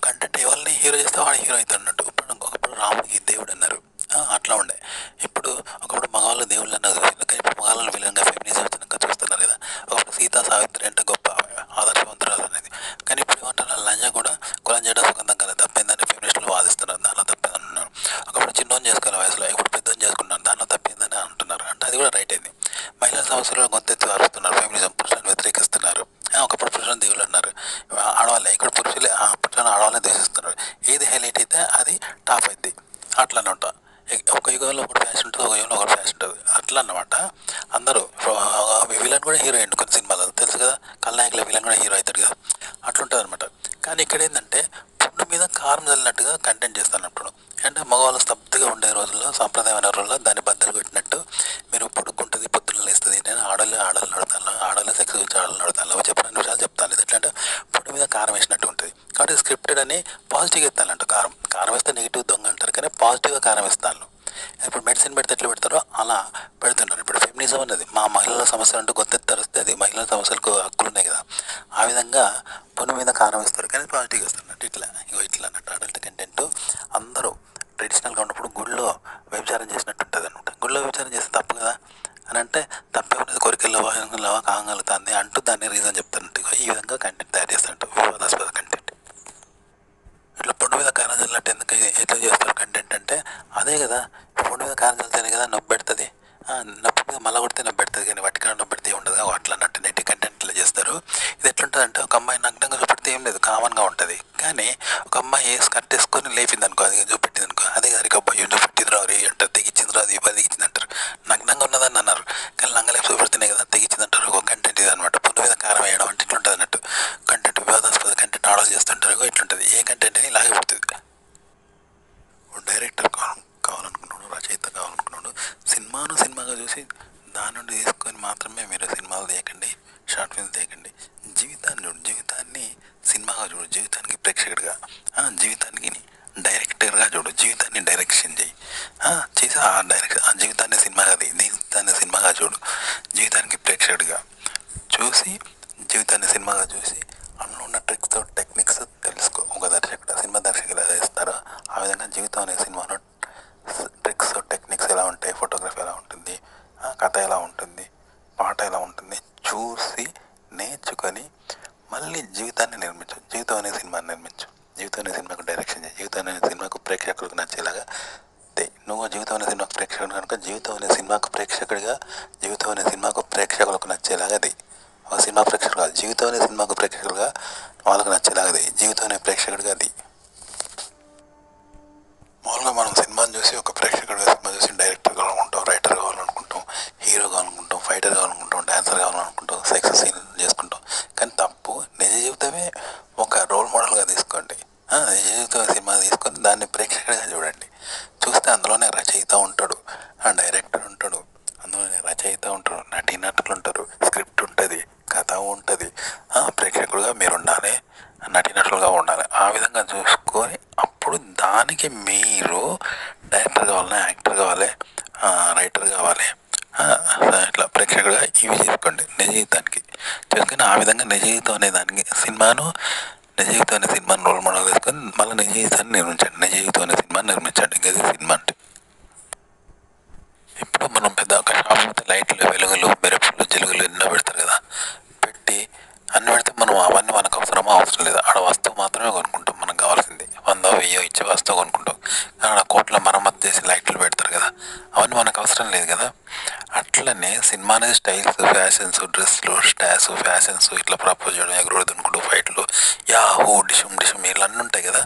Content ఎవరిని hero చేస్తే వాడు హీరో అవుతాడు అన్నట్టు. ఒకప్పుడు రాముడికి దేవుడు అన్నారు, అట్లా ఉండే. ఇప్పుడు ఒకప్పుడు మగవాళ్ళు దేవుళ్ళు అన్నారు, కానీ ఇప్పుడు మగవాళ్ళని విలన్గా ఫెమినిజం వచ్చినాక చూస్తున్నారు కదా. ఒకప్పుడు సీతా సావిత్రి అంటే గొప్ప ఆదర్శవంతురాలు అనేది, కానీ ఇప్పుడు ఏమంటారు, లంజ కూడా కులం చేయడం సుగంధం కదా, తప్పేందని ఫెమినిస్టులు వాదిస్తున్నారు, దానిలో తప్పేదన్నారు. ఒకప్పుడు చిన్నోని చేసుకోవాలి వయసులో, ఇప్పుడు పెద్దోని చేసుకున్నారు, దానిలో తప్పేందని అంటున్నారు. అంటే అది కూడా రైట్ అయింది. మహిళల సమస్యలు గొంతెత్తి అరుస్తున్నారు, ఫెమినిజం పురుషులను వ్యతిరేకిస్తున్నారు. ఒకప్పుడు పురుషులను దేవుళ్ళు అన్నారు, ఆడవాళ్ళే. ఇక్కడ పురుషులే పురుషులను ఆడవాళ్ళని ద్వేషిస్తున్నారు. ఏది హైలైట్ అయితే అది టాప్ అయింది. అట్లా అనమాట. ఒక యుగంలో ఒకటి ఫ్యాషన్ ఉంటుంది, ఒక యుగంలో ఒకటి ఫ్యాషన్ ఉంటుంది, అట్లా అన్నమాట. అందరూ విలన్ కూడా హీరో అయ్యిండు కొన్ని సినిమాలు తెలుసు కదా, కల్నాయకుల విలన్ కూడా హీరో అవుతాడు కదా, అట్లుంటుంది అనమాట. కానీ ఇక్కడ ఏంటంటే పుండు మీద కారం చల్లినట్టుగా కంటెంట్ చేస్తాను. అంటే మగవాళ్ళు స్తబ్దుగా ఉండే రోజుల్లో, సాంప్రదాయమైన రోజుల్లో దాన్ని బద్దలు కొట్టినట్టు, మీరు పడుకుంటుంది పొద్దున్న లేస్తుంది, నేను ఆడలే నడుతాను, ఆడలే సెక్స్ గురించి ఆడలు నడుతాను, అవి చెప్పిన విషయాలు చెప్తాను. ఇది ఎట్లా అంటే పుండు మీద కారం వేసినట్టు ఉంటుంది. కాబట్టి స్క్రిప్టెడ్ అని పాజిటివ్గా ఇస్తానంట. కారం వేస్తే నెగిటివ్ దొంగ అంటారు, కానీ పాజిటివ్గా కారం ఇస్తాను. ఇప్పుడు మెడిసిన్ పెడితే ఎట్లా పెడతారో అలా పెడుతున్నారు. ఇప్పుడు ఫెమినిజం అనేది మా మహిళల సమస్యలు అంటూ గొంతెత్తరిస్తే అది మహిళల సమస్యలకు హక్కులు ఉన్నాయి కదా, ఆ విధంగా పొన్ను మీద కారం వేస్తారు, కానీ పాజిటివ్గా ఇస్తారు అన్నట్టు. ఇట్లా అన్నట్టు అడల్ట్ కంటెంట్. అందరూ ట్రెడిషనల్గా ఉన్నప్పుడు గుళ్ళో వ్యభిచారం చేసినట్టు ఉంటుంది అనమాట. గుళ్ళో వ్యభిచారం చేస్తే తప్పు కదా అని అంటే, తప్పే ఉన్నది, కోరికల్లో కాగలుగుతుంది అంటూ దాన్ని రీజన్ చెప్తానంట. ఈ విధంగా కంటెంట్ తయారు చేస్తారంట, వివాదాస్పద కంటెంట్. ఇట్లా పొట్టు మీద కారం చల్లినట్టు ఎందుకు ఎట్లా చేస్తారు కంటెంట్ అంటే, అదే కదా, పొట్టు మీద కారం చల్లితేనే కదా నొప్పి పెడుతుంది, నొప్పి మీద మళ్ళీ కొడితే నొప్పి పెడుతుంది, కానీ వట్టిగా నొప్పి పెడితే ఉండదు. అట్లా అన్నట్టు నెట్టి కంటెంట్ ఇట్లా చేస్తారు. ఇది ఎట్లుంటుంది అంటే, ఒక అమ్మాయి నగ్నంగా చూపెడితే ఏం లేదు, కామన్గా ఉంటుంది. కానీ ఒక అమ్మాయి స్కర్ట్ వేసుకొని లేపింది అనుకో, అది చూపెట్టింది అనుకో, అదే గారికి అబ్బాయి చూపెట్టింది రాదు అంటారు, తెగించింది రాదు, ఇబ్బంది తెగించింది అంటారు. నగ్నంగా ఉన్నదని అన్నారు, కానీ లంగలేపు చూపెడితేనే కదా తెగించింది అంటారు. ఒక కంటెంట్ ఇది అనమాట. పొట్టు మీద కారం వేయడం అంటే ఇట్లుంటుంది అన్నట్టు. కంటెంట్ వివాదాస్పద కంటెంట్ ఆర్డర్ చేస్తుంటారు, ఇట్లుంటుంది. ఏ కంటెంట్ అని ఇలాగే పుడుతుంది. డైరెక్టర్ కావాలనుకున్నాడు, రచయిత కావాలనుకున్నాడు, సినిమాగా చూసి దాని నుండి తీసుకొని మాత్రమే మీరు సినిమాలు తీయకండి, షార్ట్ ఫిల్మ్స్ తీయకండి. జీవితాన్ని సినిమాగా చూడు, జీవితానికి ప్రేక్షకుడిగా, జీవితానికి డైరెక్టర్గా చూడు, జీవితాన్ని డైరెక్షన్ చేయి, చేసి ఆ జీవితాన్ని సినిమాగా చూడు. జీవితానికి ప్రేక్షకుడిగా చూసి, జీవితాన్ని సినిమాగా చూసి, అందులో ఉన్న ట్రిక్స్ టెక్నిక్స్ తెలుసుకో. ఒక సినిమా దర్శకులు ఎలా చేస్తారో ఆ విధంగా జీవితం అనే సినిమాలో ట్రిక్స్ టెక్నిక్స్ ఎలా ఉంటాయి, ఫోటోగ్రఫీ ఎలా ఉంటుంది, కథ ఎలా ఉంటుంది, పాట ఎలా ఉంటుంది చూసి నేర్చుకొని మళ్ళీ జీవితాన్ని నిర్మించు. జీవితం అనే సినిమాని నిర్మించు. జీవితం అనే సినిమాకు డైరెక్షన్ చేయి. జీవితం అనే సినిమాకు ప్రేక్షకులకు నచ్చేలాగా నువ్వు జీవితం అనే సినిమాకు ప్రేక్షకుడు కనుక, జీవితం అనే సినిమాకు ప్రేక్షకుడిగా, జీవితం అనే సినిమాకు ప్రేక్షకులకు నచ్చేలాగా ఒక సినిమా ప్రేక్షకుడు కాదు, జీవితం అనే సినిమాకు ప్రేక్షకుడుగా వాళ్ళకు నచ్చేలాగా జీవితం అనే ప్రేక్షకుడిగా మామూలుగా మనం సినిమాని చూసి ఒక ప్రేక్షకుడిగా సినిమా చూసి డైరెక్టర్ కావాలనుకుంటాం, రైటర్ కావాలనుకుంటాం, హీరో కావాలనుకుంటాం, ఫైటర్ కావాలనుకుంటాం, డాన్సర్ కావాలనుకుంటాం, సెక్స్ సీన్ చేసుకుంటాం. కానీ తప్పు. నిజ జీవితమే ఒక రోల్ మోడల్గా తీసుకోండి. నిజ జీవితం సినిమా తీసుకొని దాన్ని ప్రేక్షకుడిగా చూడండి. చూస్తే అందులోనే రచయిత ఉంటాడు, డైరెక్టర్ ఉంటాడు, అందులోనే రచయిత ఉంటారు, నటీనటులు ఉంటారు, స్క్రిప్ట్ ఉంటుంది, కథ ఉంటుంది. ప్రేక్షకుడుగా మీరు ఉండాలి, నటీనటులుగా ఉండాలి. ఆ విధంగా చూసుకొని అప్పుడు దానికి మీరు డైరెక్టర్ కావాలి, యాక్టర్ కావాలి, రైటర్ కావాలి, ఇట్లా ప్రేక్షకుడుగా ఇవి చేసుకోండి. నిజ జీవితానికి చేసుకొని ఆ విధంగా నిజ జీవితం అనే దానికి నిజ జీవితం అనే సినిమాని రోల్ మోడల్ వేసుకొని మళ్ళీ నిజ జీవితాన్ని నిర్మించండి. నిజ జీవితం అనే సినిమాని నిర్మించండి. ఇది సినిమా అంటే. ఇప్పుడు మనం పెద్ద ఒక షాప్ అయితే లైట్లు, వెలుగులు, మెరుపులు, జిలుగులు ఎన్నో పెడతారు కదా. పెట్టి అన్ని పెడితే మనం అవన్నీ మనకు అవసరం లేదు. ఆడ వస్తువు మాత్రమే కొనుక్కుంటాం, మనకు కావాల్సింది 100, 1000 ఇచ్చే వస్తువు కొనుక్కుంటాం. కానీ ఆడ కోట్ల మరమ్మతు చేసి లైట్లు పెడతారు కదా, అవన్నీ మనకు అవసరం లేదు కదా. అట్లనే సినిమా అనేది స్టైల్స్, ఫ్యాషన్స్, డ్రెస్సులు, స్టాస్, ఫ్యాషన్స్, ఇట్లా ప్రపోజ్ చేయడం, ఎగురుడు దునుకుడు, ఫైట్లు, యాహూ డిషుమ్ ఇలా అన్నీ ఉంటాయి కదా.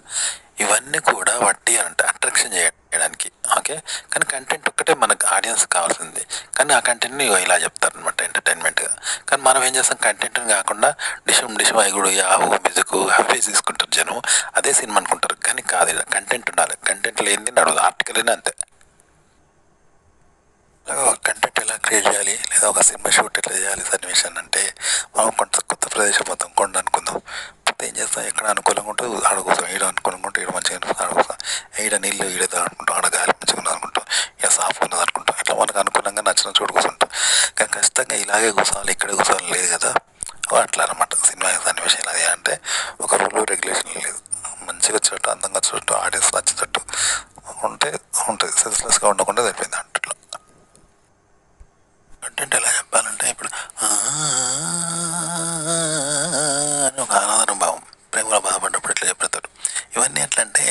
ఇవన్నీ కూడా వట్టి అంటే అట్రాక్షన్ చేయడానికి, ఓకే. కానీ కంటెంట్ ఒక్కటే మనకు ఆడియన్స్ కావాల్సింది. కానీ ఆ కంటెంట్ని ఇలా చెప్తారనమాట ఎంటర్టైన్మెంట్గా. కానీ మనం ఏం చేస్తాం, కంటెంట్ని కాకుండా డిషుమ్ ఎగుడు, యాహూ మ్యూజిక్ అవి తీసుకుంటారు జనం. అదే సినిమా అనుకుంటారు, కానీ కాదు. ఇలా కంటెంట్ ఉండాలి. కంటెంట్ లేనిది నడవదు. ఆర్టికల్ అయినా అంతే. కంటెంట్ ఎలా క్రియేట్ చేయాలి, లేదా ఒక సినిమా షూట్ ఎట్లా చేయాలి సన్నివేశాన్ని అంటే, మనం కొత్త ప్రదేశం మొత్తం కొండ అనుకుందాం. పోతే ఏం చేస్తాం, ఎక్కడ అనుకూలంగా ఉంటే ఆడ కూర్చోం, ఈడ అనుకూలంగా ఉంటే ఈడ మంచిగా ఆడ కూర్చోం, ఈడ నీళ్ళు ఈడ అనుకుంటాం, ఆడ గాలి మంచిగా ఉన్నది అనుకుంటాం, ఇక సాఫ్గా ఉన్నది అనుకుంటాం. ఇట్లా మనకు అనుకూలంగా నచ్చిన చోటు కూర్చుంటాం. కానీ ఖచ్చితంగా ఇలాగే కూర్చోవాలి, ఇక్కడే కూర్చోవాలి లేదు కదా. అట్లా అనమాట. సినిమా సన్నివేశం అది అంటే ఒక రూల్ రెగ్యులేషన్ లేదు. మంచిగా నచ్చేటట్టు ఆడియన్స్ నచ్చేటట్టు ఉంటే ఉంటుంది, సెన్స్లెస్గా ఉండకుండా సరిపోయింది దాంట్లో. కంటెంట్ ఎలా చెప్పాలంటే ఇప్పుడు అని ఒక ఆరాధన భావం, ప్రేమలో బాధపడ్డప్పుడు ఇట్లా చెప్తారు. ఇవన్నీ ఎట్లా అంటే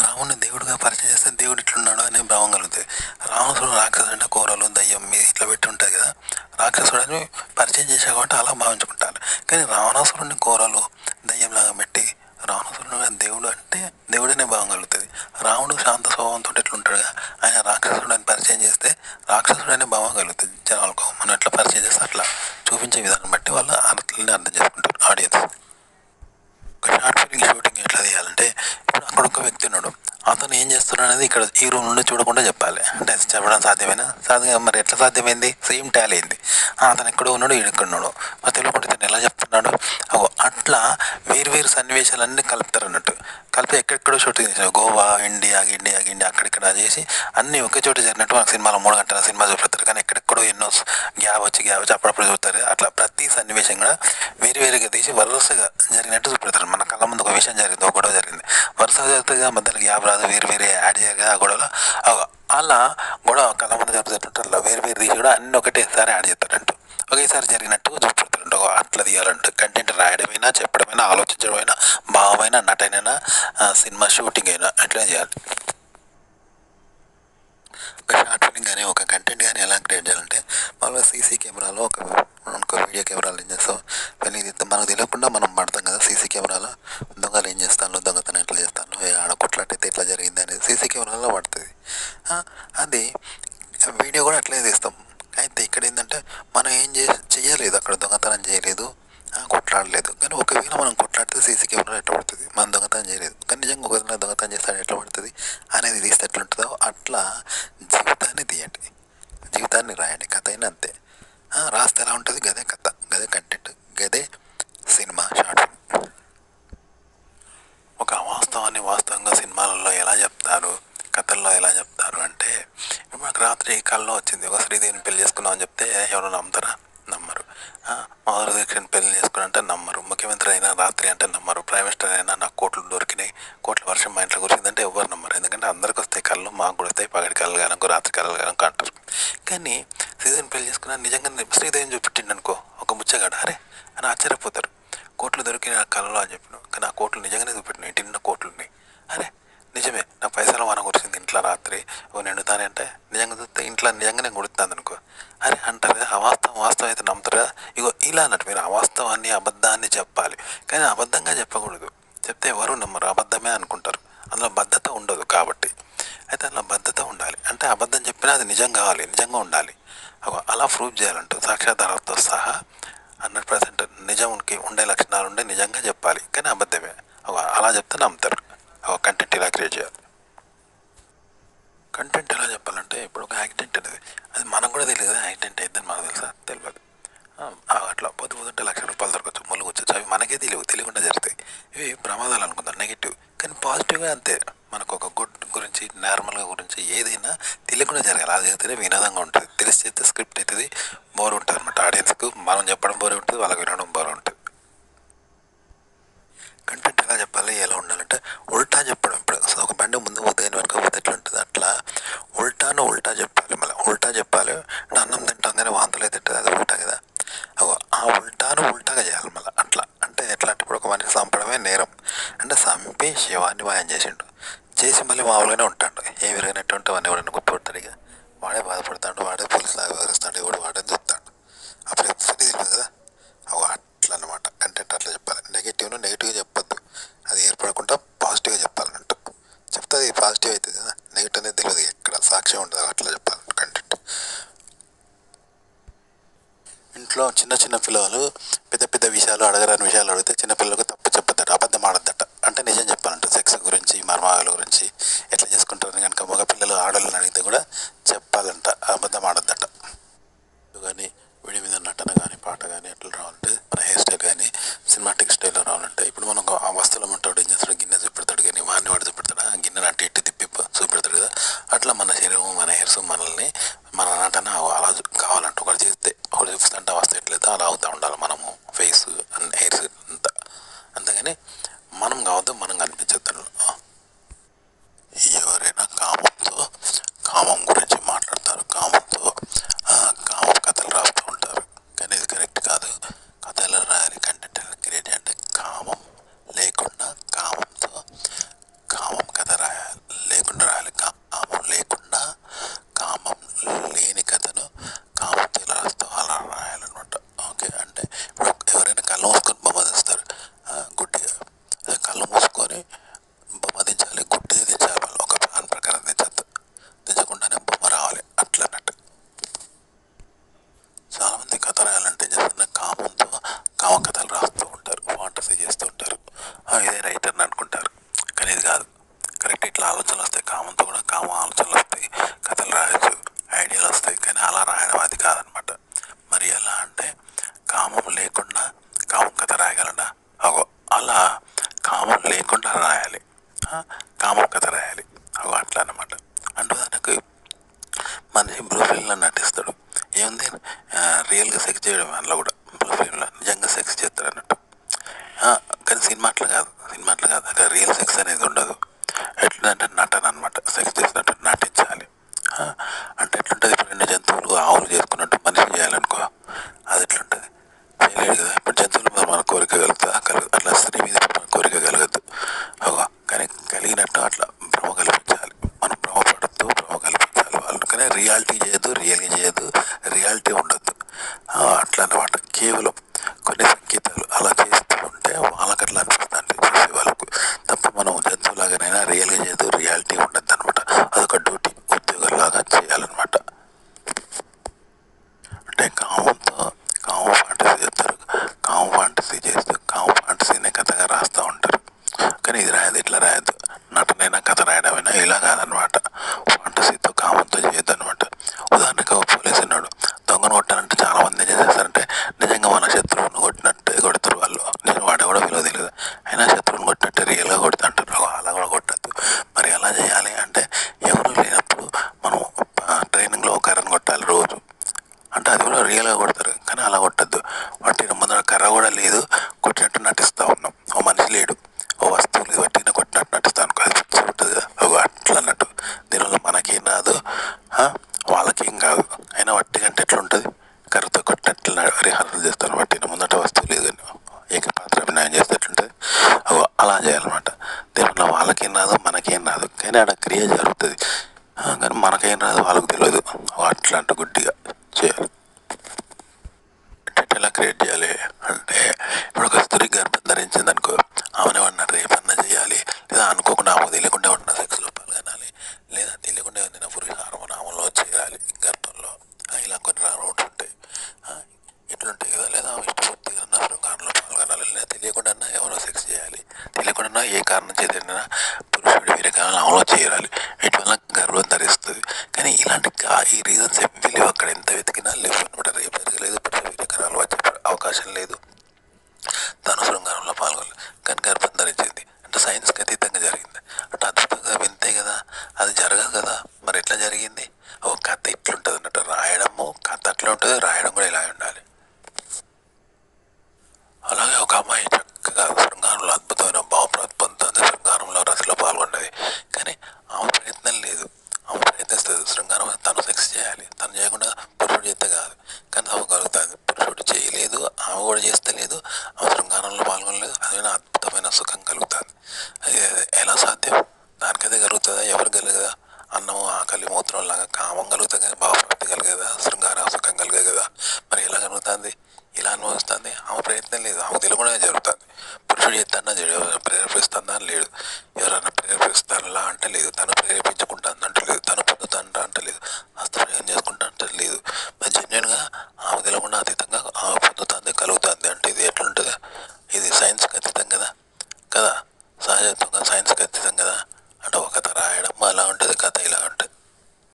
రాముడిని దేవుడిగా పరిచయం చేస్తే దేవుడు ఇట్లున్నాడు అనే భావం కలుగుతుంది. రావణుడు రాక్షసుడు అంటే కూరలు దయ్యం మీద ఇట్లా పెట్టి ఉంటుంది కదా, రాక్షసుడని పరిచయం చేసా కాబట్టి అలా భావించుకుంటారు. కానీ రావణాసురుడిని కూరలు దయ్యంలాగా పెట్టి రావణాసురుడు దేవుడు అంటే దేవుడనే భావం కలుగుతుంది. రాముడు శాంత స్వభావంతో ఎట్లుంటాడుగా, ఆయన రాక్షసుడని పరిచయం చేస్తే రాక్షసుడనే భావం కలుగుతుంది జనాలకు. మనం ఎట్లా పరిచయం చేస్తే అట్లా చూపించే విధానం బట్టి వాళ్ళు అట్లనే అర్థం చేసుకుంటారు ఆడియన్స్. ఒక షార్ట్ ఫిల్మ్ షూటింగ్ ఎట్లా తీయాలంటే ఇప్పుడు అక్కడ ఒక వ్యక్తి ఉన్నాడు, అతను ఏం చేస్తున్నాడు అనేది ఇక్కడ ఈ రూమ్ నుండి చూడకుండా చెప్పాలి. అంటే చెప్పడం సాధ్యమేనా? సాధ్యం. మరి ఎట్లా సాధ్యమైంది? సేమ్ టాలీ అయింది. అతను ఎక్కడో ఉన్నాడు, ఈడెక్కడున్నాడు, మరి తెలియకుండా ఇతను ఎలా చెప్తున్నాడు. అట్లా వేరు సన్నివేశాలన్నీ కలుపుతారు అన్నట్టు. కలిపి ఎక్కడెక్కడో షూటింగ్ చేసాడు, గోవా, ఇండియా అక్కడిక్కడ చేసి అన్నీ ఒకే చోట జరిగినట్టు మనకు సినిమాలో 3 గంటల సినిమా చూపెడతారు. కానీ ఎక్కడెక్కడో ఎన్నో గ్యాప్ వచ్చి అప్పుడప్పుడు చూస్తారు. అట్లా ప్రతి సన్నివేశం కూడా వేరుగా తీసి వరుసగా జరిగినట్టు చూపెడతారు. మన కళ్ళ ముందు ఒక విషయం జరిగింది, ఒక గొడవ జరిగింది, వరుసగా జరుగుతుందిగా, మధ్యలో గ్యాప్ రాదు, వేరు యాడ్ చేయగా ఆ గొడవలో అలా గొడవ కళ్ళ ముందు జరుగుతుంటే అట్లా వేరు తీసి కూడా అన్నీ ఒకటేసారి యాడ్ చేస్తారంటూ ఒకేసారి జరిగినట్టు చూపెడతారంట. అట్లా తీయాలంటే కంటెంట్ రాయడమైనా, చెప్పడమైనా, ఆలోచించడమైనా, భావమైనా, నటనైనా, సినిమా షూటింగ్ అయినా అట్లా చేయాలి. ఒక షార్ట్ ఫిల్మ్ కానీ ఒక కంటెంట్ కానీ ఎలా క్రియేట్ చేయాలంటే మామూలుగా సీసీ కెమెరాలో ఒక వీడియో కెమెరాలు ఏం చేస్తాం, వెళ్ళి మనకు తెలియకుండా మనం పడతాం కదా సీసీ కెమెరాలో, దొంగలు ఏం చేస్తాను, దొంగతనం ఎట్లా చేస్తాను, ఆడ కొట్లాటైతే ఎట్లా జరిగింది అనేది సీసీ కెమెరాలో పడుతుంది. అది వీడియో కూడా అట్లే తీస్తాం. అయితే ఇక్కడ ఏంటంటే మనం ఏం చేయలేదు, అక్కడ దొంగతనం చేయలేదు, కొట్లాడలేదు. కానీ ఒకవేళ మనం కొట్లాడితే సీసీ కెమెరా ఎట్లా పడుతుంది, మనం దొంగతనం చేయలేదు కానీ నిజంగా ఒకవేళ దొంగతనం చేస్తాడు ఎట్లా పడుతుంది అనేది తీస్తే ఎట్లుంటుందో అట్లా జీవితాన్ని తీయండి, జీవితాన్ని రాయండి. కథ అయినా అంతే, రాస్తే ఎలా ఉంటుంది, గదే కథ, గదే కంటెంట్, గదే సినిమా షార్ట్ ఫిల్మ్. ఒక అవాస్తవాన్ని వాస్తవంగా సినిమాలలో ఎలా చెప్తారు, కథల్లో ఎలా చెప్తారు అంటే మాకు రాత్రి కల్లో వచ్చింది, ఒక శ్రీదేవిని పెళ్లి చేసుకున్నామని చెప్తే ఎవరు నమ్ముతారా? నమ్మరు. మాధురి దీక్షని పెళ్లి చేసుకుని అంటే నమ్మరు. ముఖ్యమంత్రి అయినా రాత్రి అంటే నమ్మరు. ప్రైమ్ మినిస్టర్ అయినా నాకు కోట్లు దొరికినాయి, కోట్ల వర్షం మా ఇంట్లో కురిసిందంటే ఎవరు నమ్మరు. ఎందుకంటే అందరికి వస్తాయి కళ్ళు, మాకు కూడా వస్తాయి, పగటి కళ్ళు కానుకో, రాత్రి కళ్ళు కానుకో అంటారు. కానీ శ్రీదేవిని పెళ్లి చేసుకున్నా నిజంగా శ్రీదేవిని చూపెట్టిండు అనుకో ఒక ముచ్చగాడు, అరే అని ఆశ్చర్యపోతారు. కోట్లు దొరికినాయి ఆ కళ్ళలో అని చెప్పిన, కానీ ఆ కోట్లు నిజంగానే చూపెట్టినాయి, ఇంటి నిండా కోట్లు ఉన్నాయి. అరే నిజమే, నా పైసలు వాన కురిసింది ఇంట్లో రాత్రి, ఓ నిండుతానే అంటే నిజంగా చూస్తే ఇంట్లో నిజంగానే కుడుతుంది అనుకో, అరే అంటారు కదా. వాస్తవం అయితే నమ్ముతారా? ఇగో ఇలా అన్నట్టు మీరు అవాస్తవాన్ని, అబద్ధాన్ని చెప్పాలి, కానీ అబద్ధంగా చెప్పకూడదు. చెప్తే ఎవరు నమ్మరు, అబద్ధమే అనుకుంటారు, అందులో బద్ధత ఉండదు. కాబట్టి అయితే అందులో బద్ధత ఉండాలి. అంటే అబద్ధం చెప్పినా అది నిజం కావాలి, నిజంగా ఉండాలి. అలా ప్రూవ్ చేయాలంటూ సాక్ష్యాధారాలతో సహా 100% నిజంకి ఉండే లక్షణాలు ఉండే నిజంగా చెప్పాలి, కానీ అబద్ధమే. అలా చెప్తే నమ్ముతారు. కంటెంట్ ఇలా క్రియేట్ చేయాలి. కంటెంట్ ఎలా చెప్పాలంటే ఇప్పుడు ఒక యాక్సిడెంట్ అనేది అది మనకు కూడా తెలియదు కదా, యాక్సిడెంట్ అయిద్దని మనకు తెలుసా? తెలియదు. అట్లా పొద్దుంటే ₹1,00,000 దొరకచ్చు, ముళ్ళు వచ్చచ్చు, అవి మనకే తెలియకుండా జరుగుతాయి. ఇవి ప్రమాదాలు అనుకుందాం, నెగిటివ్. కానీ పాజిటివ్గా అంతే, మనకు ఒక గుడ్ గురించి, నార్మల్గా గురించి ఏదైనా తెలియకుండా జరగాలి. అది జరిగితేనే వినోదంగా ఉంటుంది. తెలిసి చేస్తే స్క్రిప్ట్ అవుతుంది, బోర్ ఉంటుంది అనమాట. ఆడియన్స్కు మనం చెప్పడం బోర్ ఉంటుంది, వాళ్ళకి వినడం బోర్ ఉంటుంది. కంటెంట్ ఎలా చెప్పాలి, ఎలా ఉండాలంటే ఉల్టా చెప్పడం. ఇప్పుడు ఒక బండి ముందు పోతే వెనక పోతే ఎట్లా ఉంటుంది, అట్లా ఉల్టా చెప్పాలి. మళ్ళీ ఉల్టా చెప్పాలి. అన్నం తింటాం వాంతులు అయితే తింటుంది, అది ఉల్టా కదా. ఆ ఉల్టాగా చేయాలి మళ్ళీ. అట్లా అంటే ఎట్లా అంటే ఇప్పుడు ఒక మనిషి చంపడమే నేరం అంటే చంపి శివాన్ని వాయం చేసి మళ్ళీ మామూలుగానే ఉంటాడు. ఏ విరగినట్టు ఉంటే వాడిని ఎవరైనా గుర్తుపడతాడు ఇక, వాడే బాధపడతాడు, వాడే పోలీసులు వ్యవహరిస్తాడు, ఎవడు వాడని చెప్తాడు. అప్పుడు ఎప్పుడు తెలియదు కదా. అట్లా అనమాట. కంటెంట్ అట్లా చెప్పాలి. నెగిటివ్గా చెప్పొద్దు, అది ఏర్పడకుండా పాజిటివ్గా చెప్పాలన్నట్టు. చెప్తే అది పాజిటివ్ అవుతుంది కదా, నెగిటివ్ అనేది తెలియదు, ఎక్కడ సాక్ష్యం ఉండదు. అట్లా చెప్పాలి కంటెంట్. ఇంట్లో చిన్న పిల్లలు పెద్ద విషయాలు, అడగరాని విషయాలు అడిగితే చిన్నపిల్లలకు తప్పు చెప్పద్దట, అబద్ధం ఆడద్దట. అంటే నిజం చెప్పాలంట. సెక్స్ గురించి, మర్మాల గురించి ఎట్లా చేసుకుంటారని కనుక మగపిల్లలు ఆడవాళ్ళని అడిగితే కూడా చెప్పాలంట, అబద్ధం ఆడద్దట. కానీ వీడి మీద నటన కానీ, పాట కానీ ఎట్లా రావాలంటే మన హెయిర్ స్టైల్ కానీ సినిమాటిక్ స్టైల్లో రావాలంటే ఇప్పుడు మనం ఆ వస్తువులు ఉంటాడు, ఏం చేస్తాడు, గిన్నె చూపెడతాడు, కానీ వాడు చూపెడతాడు, ఆ గిన్నెను అటు ఇటు తిప్పి చూపెడతాడు కదా. అట్లా మన శరీరం, మన హెయిర్స్, మనల్ని, మన నటన అలా కావాలంటే ఒకటి చేస్తే ఒకటి చూపిస్తుంటే వస్తే ఎట్లయితే అలా అవుతూ ఉండాలి మనము, ఫేస్ అండ్ హెయిర్స్ అంతా. అంతేగాని మనం కావద్దు, మనం కనిపించద్దు. కామం లేకుండా రాయాలి, కామం కథ రాయాలి. అట్లా అన్నమాట. అంటే దానికి మనిషి బ్లూ ఫిల్మ్లో నటిస్తాడు. ఏముంది, రియల్గా సెక్స్ చేయడం అందులో కూడా బ్లూ ఫిల్మ్లో నిజంగా సెక్స్ చేస్తాడు అన్నట్టు. కానీ సినిమా అట్లా కాదు, అక్కడ రియల్ సెక్స్ అనేది ఉండదు. ఎట్లుందంటే నటన అనమాట, సెక్స్ చేసినట్టు నటించాలి. అంటే ఎట్లుంటుంది, ఇప్పుడు 2 జంతువులు ఆవులు చేసుకున్నట్టు మనిషి చేయాలనుకో, అది ఎట్లుంటుంది, చేయలేడు కదా. ఇప్పుడు జంతువులు మన కోరిక కలుగుతుందా? అట్లా స్త్రీ మీద మన కోరిక కలగద్దు. కానీ కలిగినట్టు అట్లా భ్రమ కల్పించాలి, మనం భ్రమ పడుతూ భ్రమ కల్పించాలి వాళ్ళు. కానీ రియాలిటీ చేయొద్దు, రియల్గా చేయొద్దు, రియాలిటీ ఉండద్దు. అట్లా అన్నమాట. కేవలం కొన్ని సంకేతాలు అలా చేస్తూ ఉంటే వాళ్ళకి అట్లా అనిపిస్తుంది, అంటే చూసే వాళ్ళకు. తప్ప మనం జంతువులాగానైనా రియల్గా చేయదు, రియాలిటీ ఉండద్దు అనమాట. అదొక డ్యూటీ, ఉద్యోగంలాగా చేయాలన్నమాట. అంటే కామం ఫాంటసీ చేస్తారు, కామం ఫాంటసీ చేస్తూ కామం ఫాంటసీనే కథగా రాస్తూ ఉంటారు. కానీ ఇది రాయదు, ఇట్లా రాయద్దు. నటనైనా కథ రాయడమైనా ఇలా కాదనమాట. ఫాంటసీతో కామంతో చేయొద్దు అనమాట. ఉదాహరణకు పోలీసు ఉన్నాడు, దొంగను కొట్టాలంటే చాలామంది ఏం చేస్తారంటే నిజంగా మన శత్రువుని కొట్టినట్టే కొడతారు వాళ్ళు. నేను వాడు కూడా విలువ తెలియదు, అయినా శత్రువుని కొట్టినట్టే రియల్గా కొడతా అంటారు. అలా కూడా కొట్టద్దు. మరి ఎలా చేయాలి అంటే, ఎవరు లేనప్పుడు మనం ట్రైనింగ్లో ఒక కర్రను కొట్టాలి రోజు. అంటే అది కూడా రియల్గా కొడతారు, కానీ అలా కొట్టద్దు. వాటి ముందర కర్ర కూడా లేదు, కొట్టినట్టు నటిస్తూ ఉన్నాం. ఓ మనిషి లేడు, ఓ వస్తువులు వట్టిన కొట్టినట్టు నటిస్తాను, అది పిచ్చి ఉంటుంది కదా. అట్లా అన్నట్టు. దీనివల్ల మనకేం రాదు, వాళ్ళకేం కాదు. అయినా వట్టి కంటే ఎట్లుంటుంది, కర్రతో కొట్టినట్లు రిహార్సల్ చేస్తాను. వట్టిన ముందట వస్తువు లేదు కానీ ఏకపాత్ర అభినయం చేస్తే ఎట్లుంటుంది, అలా చేయాలన్నమాట. దీనివల్ల వాళ్ళకేం రాదు, మనకేం రాదు, కానీ ఆడ క్రియ జరుగుతుంది. కానీ మనకేం రాదు, వాళ్ళకు తెలియదు. అట్లా అంటే గుడ్డిగా చేయాలి. ఎలా క్రియేట్ చేయాలి అంటే, ఇప్పుడు ఒక స్త్రీ గర్భం ధరించింది అనుకో, ఆమెను ఏమన్నా రేపన్నా చేయాలి, లేదా అనుకోకుండా ఆమె తెలియకుండా ఉన్న సెక్స్లో పాల్గొనాలి, లేదా తెలియకుండా ఏదైనా పురుష హార్మోన్ ఆమెలో చేయాలి గర్భంలో. ఇలా కొన్ని రూట్స్ ఉంటాయి, ఇట్లుంటాయి కదా. లేదా ఆమె ఇష్టపూర్తిగా శృంగారంలో పాల్గొనాలి, లేదా తెలియకుండా ఎవరో సెక్స్ చేయాలి, తెలియకుండా ఏ కారణం చేతైనా పురుషుడి వీరకాలను ఆమెలో చేయాలి. వీటి వల్ల గర్భం ధరిస్తుంది. కానీ ఇలాంటి ఈ రీజన్స్ ఏమి లేవు, అక్కడ ఎంత వెతికినా లేవు అనమాట. రేపు జరగలేదు, వీరకణాలు వచ్చే అవకాశం లేదు, తను శృంగారంలో పాల్గొనలేదు, కానీ గర్భం ధరించింది అంటే సైన్స్కి అతీతంగా జరిగింది. అంటే అద్భుతంగా వింతే కదా, అది జరగదు కదా. మరి ఎట్లా జరిగింది? ఒక కథ ఇట్లుంటుంది అన్నట్టు, రాయడము కథ అట్లా ఉంటుంది, రాయడం కూడా ఇలా ఉండాలి. అలాగే ఒక అమ్మాయి చక్కగా శృంగారంలో అద్భుతమైన భావప్రతిపంతో శృంగారంలో రతిలో పాల్గొన్నది, కానీ ఆమె ప్రయత్నం లేదు. ఆమె ప్రయత్నిస్తుంది శృంగారం, తను సెక్స్ చేయాలి, తను చేయకుండా పురుషుడు చేస్తే కాదు, కానీ ఆమె కలుగుతుంది. పురుషుడు చేయలేదు, ఆమె కూడా చేస్తే లేదు, ఆమె శృంగారంలో పాల్గొనలేదు, అదైనా అద్భుతమైన సుఖం కలుగుతుంది. అది ఎలా సాధ్యం? దానికైతే కలుగుతుందా? ఎవరు కలగదా? అన్నం ఆకలి మూత్రం లాగా కామం కలుగుతుంది, కానీ భావప్రాప్తి కలిగేదా? శృంగార సుఖం కలిగే కదా. మరి ఎలా కలుగుతుంది? ఇలా అనుభవిస్తుంది. ఆమె ప్రయత్నం లేదు, ఆమె తెలియకుండా జరుగుతుంది. పురుషుడు చేస్తానా ప్రేరేపిస్తుందా? లేడు. ఎవరైనా ప్రేరేపిస్తారా అంటే లేదు, తను ప్రేరేపించ